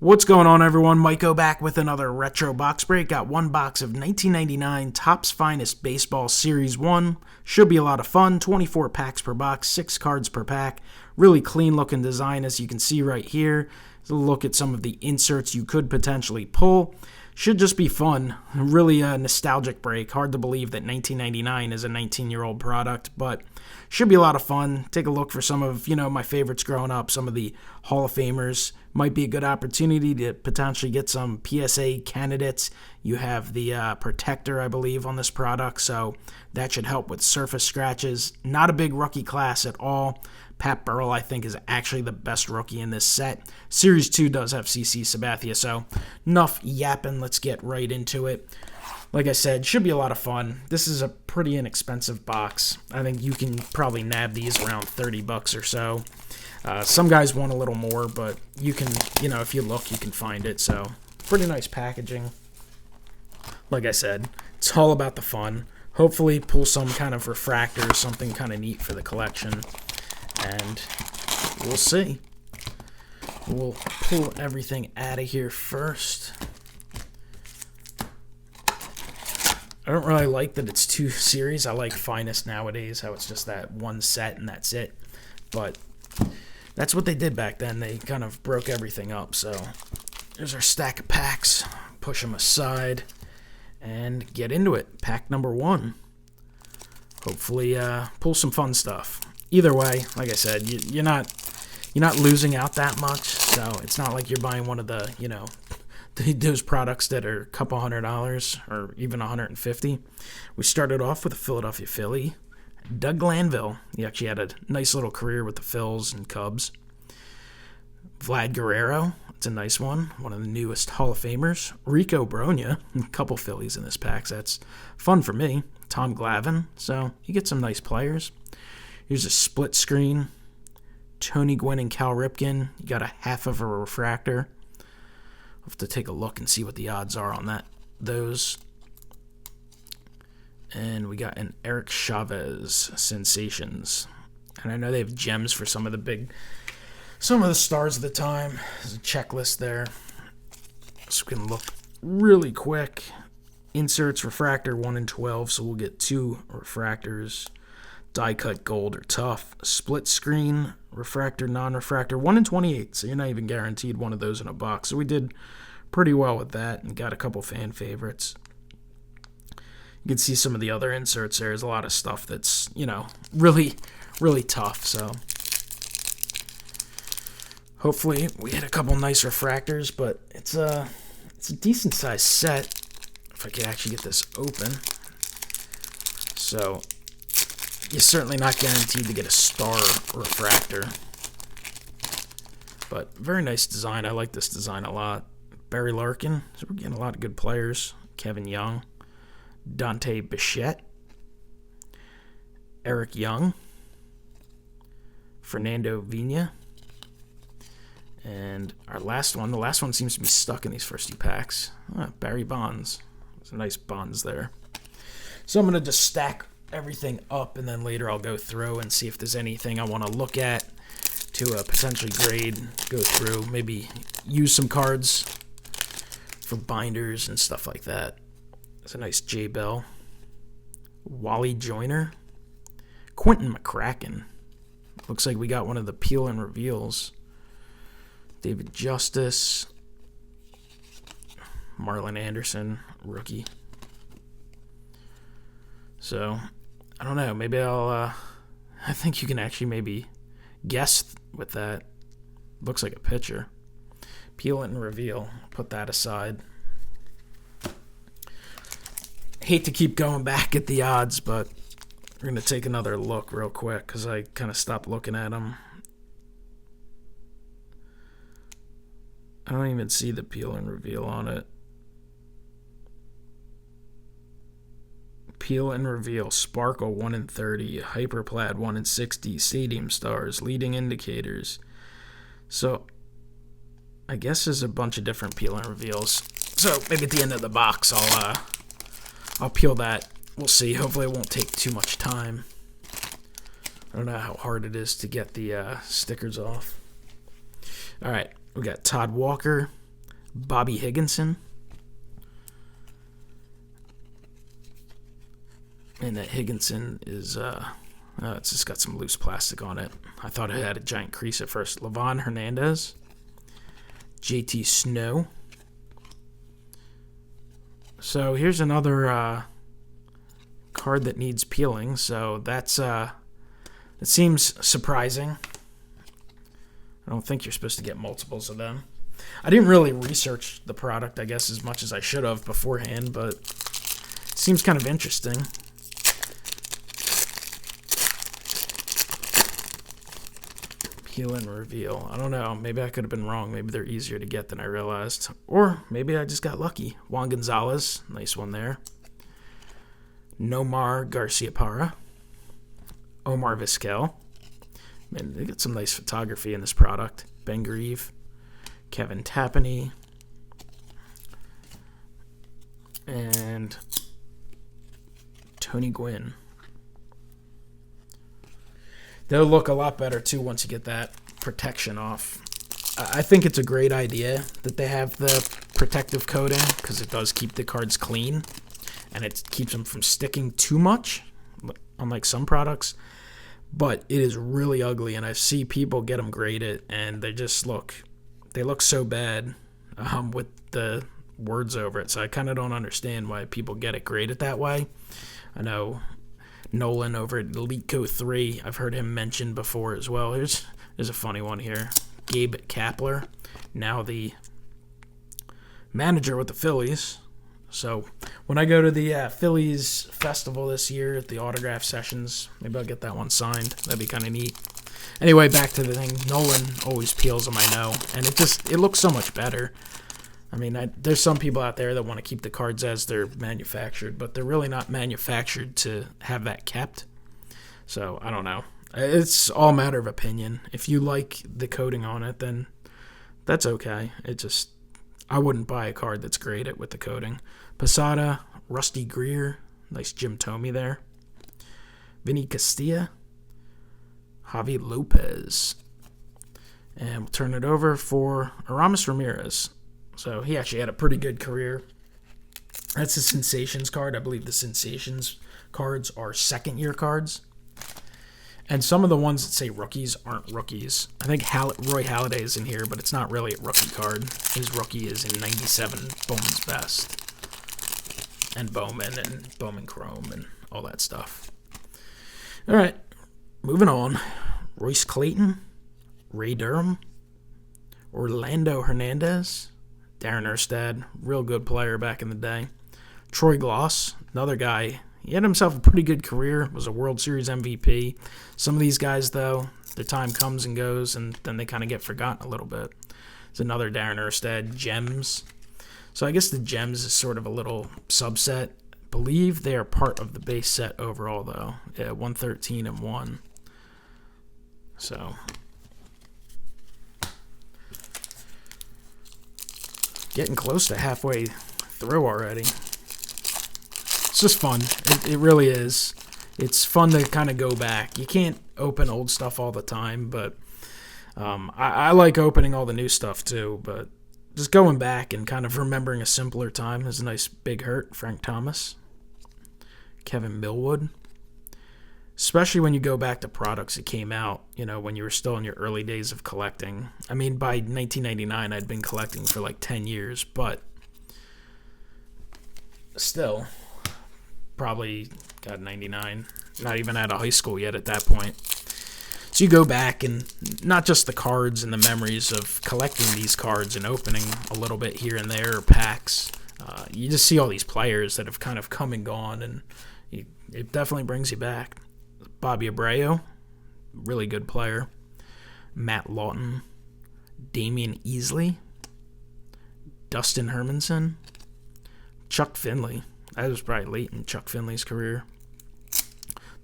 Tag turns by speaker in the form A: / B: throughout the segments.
A: What's going on, everyone? MikeO back with another retro box break. Got one box of 1999 Topps Finest Baseball Series 1. Should be a lot of fun. 24 packs per box, 6 cards per pack. Really clean looking design, as you can see right here. Let's look at some of the inserts you could potentially pull. Should just be fun. Really a nostalgic break. Hard to believe that 1999 is a 19-year-old product, but should be a lot of fun. Take a look for some of, my favorites growing up, some of the Hall of Famers. Might be a good opportunity to potentially get some PSA candidates. You have the protector, I believe, on this product, so that should help with surface scratches. Not a big rookie class at all. Pat Burrell, I think, is actually the best rookie in this set. Series 2 does have CC Sabathia, so enough yapping. Let's get right into it. Like I said, should be a lot of fun. This is a pretty inexpensive box. I think you can probably nab these around $30 or so. Some guys want a little more, but you can, if you look, you can find it. So, pretty nice packaging. Like I said, it's all about the fun. Hopefully, pull some kind of refractor or something kind of neat for the collection. And we'll see. We'll pull everything out of here first. I don't really like that it's 2 series. I like Finest nowadays, how it's just that one set and that's it. But that's what they did back then. They kind of broke everything up. So there's our stack of packs. Push them aside and get into it. Pack number 1. Hopefully pull some fun stuff. Either way, like I said, you're not losing out that much. So it's not like you're buying one of the, those products that are a couple $100 or even $150. We started off with a Philadelphia Philly. Doug Glanville. He actually had a nice little career with the Phils and Cubs. Vlad Guerrero. It's a nice one. One of the newest Hall of Famers. Rico Brogna. A couple Phillies in this pack. So that's fun for me. Tom Glavine. So you get some nice players. Here's a split screen. Tony Gwynn and Cal Ripken. You got a half of a refractor. I'll have to take a look and see what the odds are on those. And we got an Eric Chavez Sensations. And I know they have gems for some of the stars of the time. There's a checklist there. So we can look really quick. Inserts, refractor, 1 in 12. So we'll get 2 refractors. Die cut gold or tough. Split screen, refractor, non-refractor, 1 in 28. So you're not even guaranteed one of those in a box. So we did pretty well with that and got a couple fan favorites. You can see some of the other inserts there. There's a lot of stuff that's, really, really tough. So hopefully we hit a couple nice refractors, but it's a decent sized set. If I could actually get this open. So you're certainly not guaranteed to get a star refractor. But very nice design. I like this design a lot. Barry Larkin. So we're getting a lot of good players. Kevin Young. Dante Bichette. Eric Young. Fernando Vina. And our last one. The last one seems to be stuck in these first 2 packs. Barry Bonds. There's a nice Bonds there. So I'm going to just stack everything up, and then later I'll go through and see if there's anything I want to look at to potentially grade, go through, maybe use some cards for binders and stuff like that. There's a nice J Bell, Wally Joyner, Quentin McCracken. Looks like we got one of the peel and reveals. David Justice, Marlon Anderson, rookie. So I don't know, maybe I think you can actually maybe guess with that. Looks like a pitcher. Peel it and reveal. Put that aside. Hate to keep going back at the odds, but we're going to take another look real quick because I kind of stopped looking at them. I don't even see the peel and reveal on it. Peel and reveal, Sparkle 1 in 30, Hyperplaid 1 in 60, Stadium Stars, Leading Indicators. So I guess there's a bunch of different peel and reveals. So maybe at the end of the box I'll peel that. We'll see. Hopefully it won't take too much time. I don't know how hard it is to get the stickers off. All right, we got Todd Walker, Bobby Higginson. And that Higginson is, it's just got some loose plastic on it. I thought it had a giant crease at first. Vaughn, Hernandez. JT Snow. So here's another card that needs peeling. So that's, it seems surprising. I don't think you're supposed to get multiples of them. I didn't really research the product, I guess, as much as I should have beforehand, but it seems kind of interesting. Peel and reveal. I don't know. Maybe I could have been wrong. Maybe they're easier to get than I realized. Or maybe I just got lucky. Juan Gonzalez. Nice one there. Nomar Garciaparra. Omar Vizquel. Man, they got some nice photography in this product. Ben Grieve. Kevin Tapani. And Tony Gwynn. They'll look a lot better, too, once you get that protection off. I think it's a great idea that they have the protective coating because it does keep the cards clean and it keeps them from sticking too much, unlike some products. But it is really ugly, and I see people get them graded, and they look so bad with the words over it. So I kind of don't understand why people get it graded that way. I know Nolan over at Elite Co 3, I've heard him mentioned before as well. There's a funny one here. Gabe Kapler, now the manager with the Phillies. So when I go to the Phillies festival this year at the autograph sessions, maybe I'll get that one signed. That'd be kind of neat. Anyway, back to the thing. Nolan always peels them, I know, and it looks so much better. I mean, there's some people out there that want to keep the cards as they're manufactured, but they're really not manufactured to have that kept. So, I don't know. It's all a matter of opinion. If you like the coating on it, then that's okay. I wouldn't buy a card that's graded with the coating. Posada, Rusty Greer, nice Jim Thome there. Vinny Castilla, Javi Lopez. And we'll turn it over for Aramis Ramirez. So he actually had a pretty good career. That's a Sensations card. I believe the Sensations cards are second-year cards. And some of the ones that say rookies aren't rookies. I think Roy Halladay is in here, but it's not really a rookie card. His rookie is in 97 Bowman's Best. And Bowman Chrome and all that stuff. All right, moving on. Royce Clayton, Ray Durham, Orlando Hernandez, Darren Erstad, real good player back in the day. Troy Gloss, another guy. He had himself a pretty good career, was a World Series MVP. Some of these guys, though, their time comes and goes, and then they kind of get forgotten a little bit. There's another Darren Erstad, Gems. So I guess the Gems is sort of a little subset. I believe they are part of the base set overall, though. Yeah, 113 and 1. So getting close to halfway through already. It's just fun. It really is. It's fun to kind of go back. You can't open old stuff all the time, but I like opening all the new stuff too. But just going back and kind of remembering a simpler time is a nice big hurt. Frank Thomas, Kevin Millwood. Especially when you go back to products that came out, when you were still in your early days of collecting. I mean, by 1999, I'd been collecting for like 10 years, but still, probably got 99, not even out of high school yet at that point. So you go back and not just the cards and the memories of collecting these cards and opening a little bit here and there, or packs. You just see all these players that have kind of come and gone, and it definitely brings you back. Bobby Abreu, really good player. Matt Lawton, Damian Easley, Dustin Hermanson, Chuck Finley. That was probably late in Chuck Finley's career.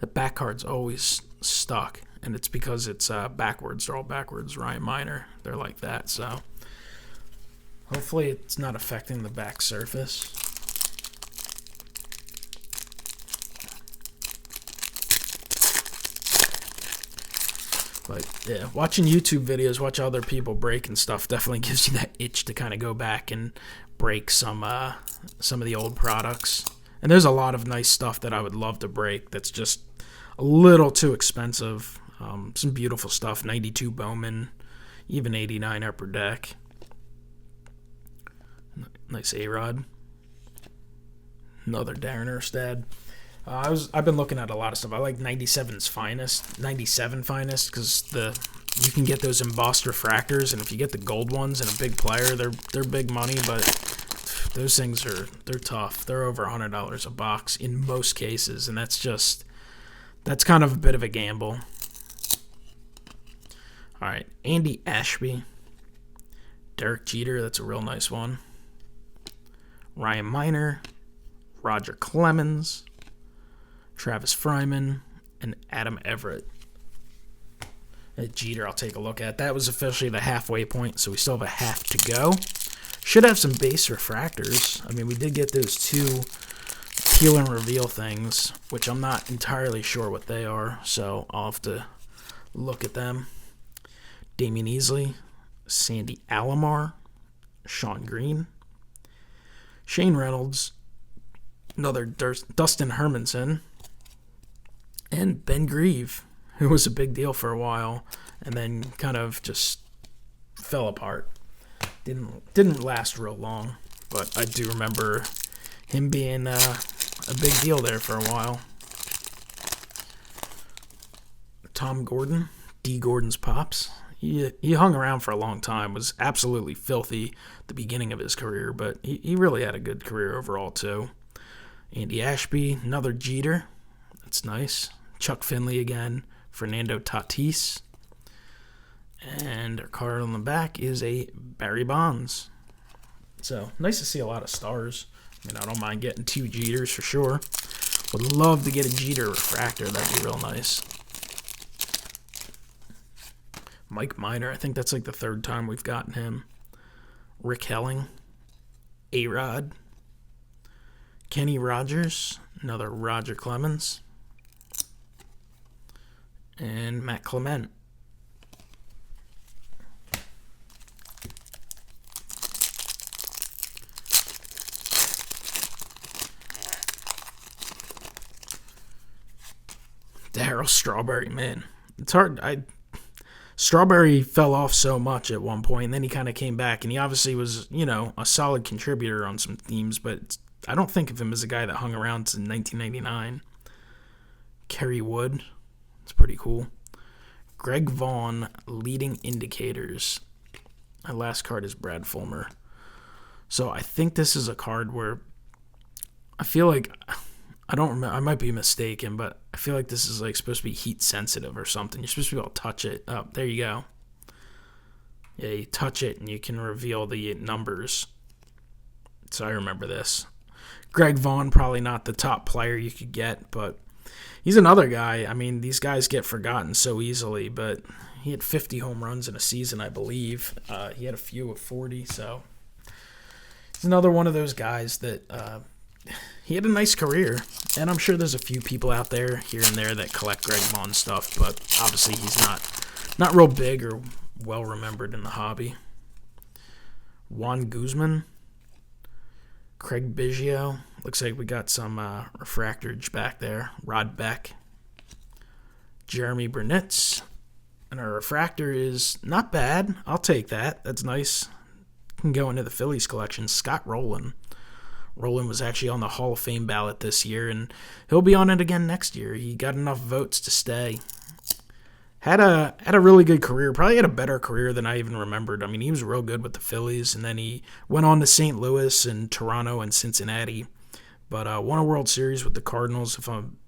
A: The back card's always stuck, and it's because it's backwards. They're all backwards. Ryan Miner, they're like that. So hopefully it's not affecting the back surface. But yeah, watching YouTube videos, watch other people break and stuff definitely gives you that itch to kind of go back and break some of the old products. And there's a lot of nice stuff that I would love to break that's just a little too expensive. Some beautiful stuff, 92 Bowman, even 89 Upper Deck. Nice A-Rod. Another Darren Erstad. I've been looking at a lot of stuff. I like 97 Finest, because you can get those embossed refractors, and if you get the gold ones and a big player, they're big money, but those things they're tough. They're over $100 a box in most cases, and that's kind of a bit of a gamble. All right, Andy Ashby, Derek Jeter, that's a real nice one. Ryan Miner, Roger Clemens, Travis Fryman, and Adam Everett. At Jeter, I'll take a look at. That was officially the halfway point, so we still have a half to go. Should have some base refractors. I mean, we did get those two peel and reveal things, which I'm not entirely sure what they are, so I'll have to look at them. Damian Easley, Sandy Alomar, Sean Green, Shane Reynolds, another Dustin Hermanson, and Ben Grieve, who was a big deal for a while and then kind of just fell apart. Didn't last real long, but I do remember him being a big deal there for a while. Tom Gordon, D. Gordon's Pops. He hung around for a long time, was absolutely filthy at the beginning of his career, but he really had a good career overall too. Andy Ashby, another Jeter. That's nice. Chuck Finley again. Fernando Tatis. And our card on the back is a Barry Bonds. So, nice to see a lot of stars. I mean, I don't mind getting 2 Jeters for sure. Would love to get a Jeter refractor. That'd be real nice. Mike Minor, I think that's like the 3rd time we've gotten him. Rick Helling. A-Rod. Kenny Rogers. Another Roger Clemens. And Matt Clement. Darryl Strawberry, man. It's hard. Strawberry fell off so much at one point, and then he kind of came back, and he obviously was, a solid contributor on some teams, but I don't think of him as a guy that hung around since 1999. Kerry Wood. It's pretty cool. Greg Vaughn, Leading Indicators. My last card is Brad Fulmer. So I think this is a card where I feel like, I don't remember, I might be mistaken, but I feel like this is like supposed to be heat sensitive or something. You're supposed to be able to touch it. Oh, there you go. Yeah, you touch it and you can reveal the numbers. So I remember this. Greg Vaughn, probably not the top player you could get, but he's another guy. I mean, these guys get forgotten so easily, but he had 50 home runs in a season, I believe. He had a few of 40, so he's another one of those guys that he had a nice career, and I'm sure there's a few people out there here and there that collect Greg Vaughn stuff, but obviously he's not real big or well remembered in the hobby. Juan Guzman, Craig Biggio. Looks like we got some refractorage back there. Rod Beck, Jeremy Burnitz, and our refractor is not bad. I'll take that. That's nice. Can go into the Phillies collection. Scott Rowland. Rowland was actually on the Hall of Fame ballot this year, and he'll be on it again next year. He got enough votes to stay. Had a really good career. Probably had a better career than I even remembered. I mean, he was real good with the Phillies, and then he went on to St. Louis and Toronto and Cincinnati. But won a World Series with the Cardinals,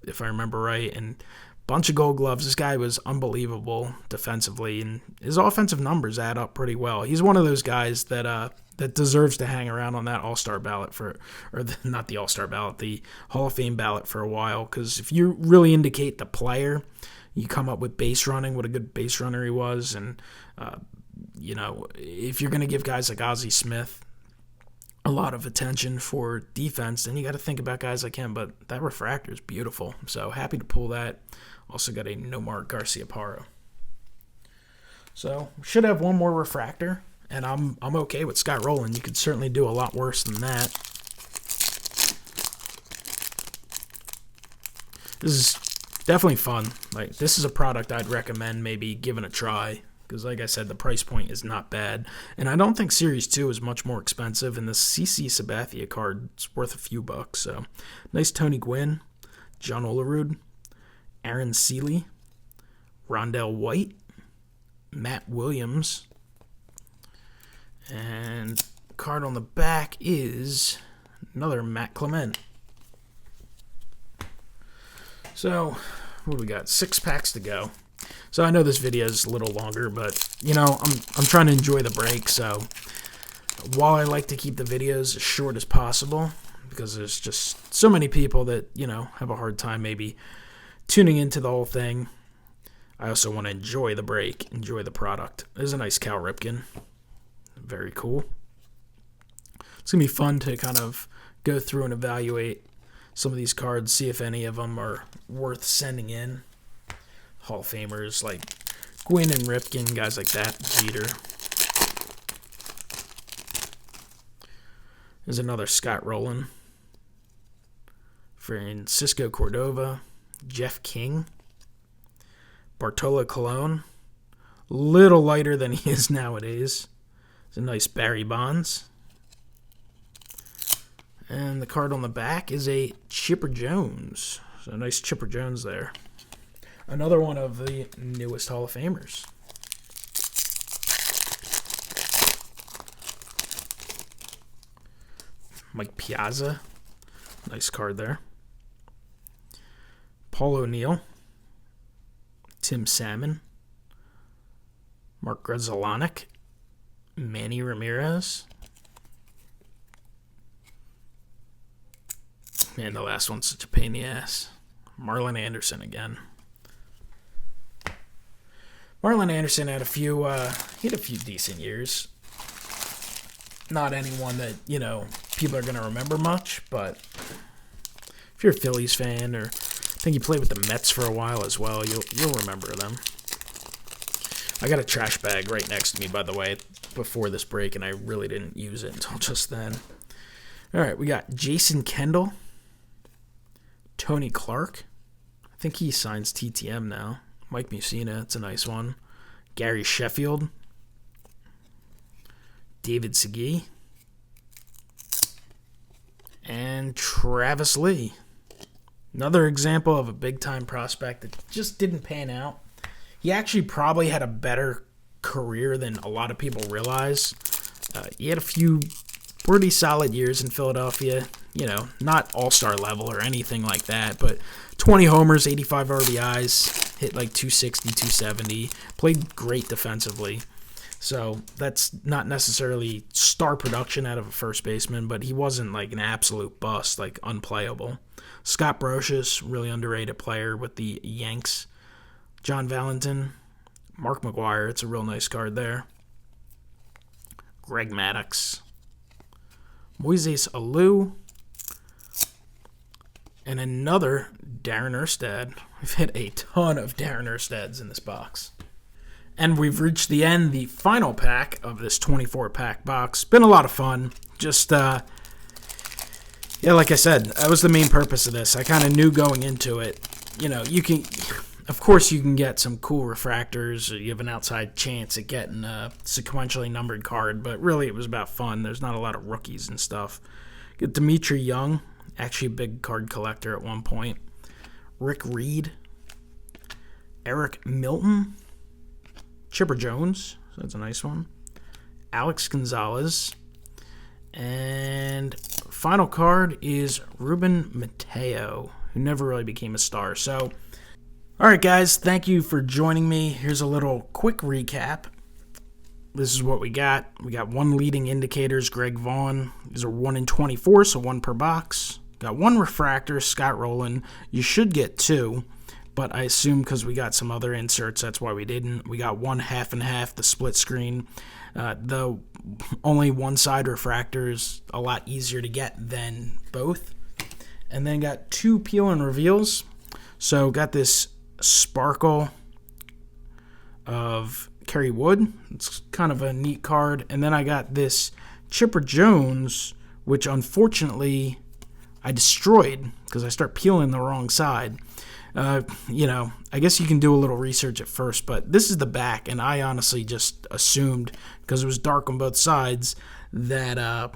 A: if I remember right, and bunch of Gold Gloves. This guy was unbelievable defensively, and his offensive numbers add up pretty well. He's one of those guys that deserves to hang around on that All-Star ballot not the All-Star ballot, the Hall of Fame ballot for a while. Because if you really indicate the player, you come up with base running, what a good base runner he was, and if you're going to give guys like Ozzie Smith a lot of attention for defense, then you got to think about guys like him. But that refractor is beautiful, so happy to pull that. Also got a Nomar Garciaparra. So should have one more refractor, and I'm okay with Scott Rowland. You could certainly do a lot worse than that. This is definitely fun. Like, this is a product I'd recommend maybe giving a try, because like I said, the price point is not bad. And I don't think Series 2 is much more expensive, and the CC Sabathia card is worth a few bucks. So, nice Tony Gwynn, John Olerud, Aaron Seeley, Rondell White, Matt Williams, and the card on the back is another Matt Clement. So, what do we got? 6 packs to go. So I know this video is a little longer, but you know, I'm trying to enjoy the break. So while I like to keep the videos as short as possible, because there's just so many people that, you know, have a hard time maybe tuning into the whole thing, I also want to enjoy the break, enjoy the product. There's a nice Cal Ripken. Very cool. It's going to be fun to kind of go through and evaluate some of these cards, see if any of them are worth sending in. Hall of Famers like Gwynn and Ripken, guys like that, Jeter. There's another Scott Rowland. Francisco Cordova, Jeff King, Bartolo Colon. Little lighter than he is nowadays. It's a nice Barry Bonds. And the card on the back is a Chipper Jones. So a nice Chipper Jones there. Another one of the newest Hall of Famers. Mike Piazza. Nice card there. Paul O'Neill. Tim Salmon. Mark Grudzielanek. Manny Ramirez. Man, the last one's such a pain in the ass. Marlon Anderson again. Marlon Anderson had a few decent years. Not anyone that, you know, people are going to remember much, but if you're a Phillies fan, or I think he played with the Mets for a while as well, you'll remember them. I got a trash bag right next to me, by the way, before this break, and I really didn't use it until just then. All right, we got Jason Kendall, Tony Clark. I think he signs TTM now. Mike Mussina, it's a nice one. Gary Sheffield. David Segui. And Travis Lee. Another example of a big-time prospect that just didn't pan out. He actually probably had a better career than a lot of people realize. He had a few pretty solid years in Philadelphia. You know, not all-star level or anything like that, but 20 homers, 85 RBIs, hit like 260, 270, played great defensively. So that's not necessarily star production out of a first baseman, but he wasn't like an absolute bust, like unplayable. Scott Brocious, really underrated player with the Yanks. John Valentin, Mark McGwire, it's a real nice card there. Greg Maddux, Moises Alou, and another Darren Erstad. We've hit a ton of Darren Erstads in this box. And we've reached the end, the final pack of this 24-pack box. Been a lot of fun. Just, yeah, like I said, that was the main purpose of this. I kind of knew going into it, you know, you can, of course you can get some cool refractors. Or you have an outside chance at getting a sequentially numbered card, but really it was about fun. There's not a lot of rookies and stuff. Get Dimitri Young, actually a big card collector at one point. Rick Reed, Eric Milton, Chipper Jones, so that's a nice one. Alex Gonzalez. And final card is Ruben Mateo, who never really became a star. So, all right, guys, thank you for joining me. Here's a little quick recap. This is what we got. We got 1 leading indicators, Greg Vaughn. These are 1 in 24, so 1 per box. Got 1 refractor, Scott Rowland. You should get 2. But I assume because we got some other inserts, that's why we didn't. We got 1 half and half, the split screen. The only one-side refractor is a lot easier to get than both. And then got 2 peel and reveals. So got this sparkle of Kerry Wood. It's kind of a neat card. And then I got this Chipper Jones, which unfortunately I destroyed because I start peeling the wrong side. I guess you can do a little research at first, but this is the back, and I honestly just assumed, because it was dark on both sides, that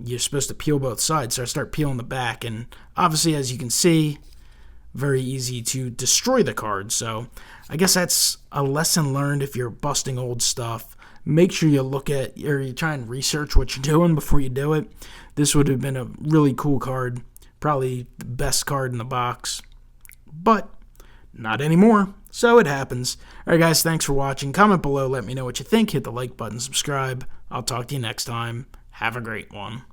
A: you're supposed to peel both sides. So I start peeling the back, and obviously, as you can see, very easy to destroy the card. So I guess that's a lesson learned if you're busting old stuff. Make sure you look at, or you try and research what you're doing before you do it. This would have been a really cool card, probably the best card in the box, but not anymore. So it happens. All right, guys, thanks for watching. Comment below, let me know what you think. Hit the like button, subscribe. I'll talk to you next time. Have a great one.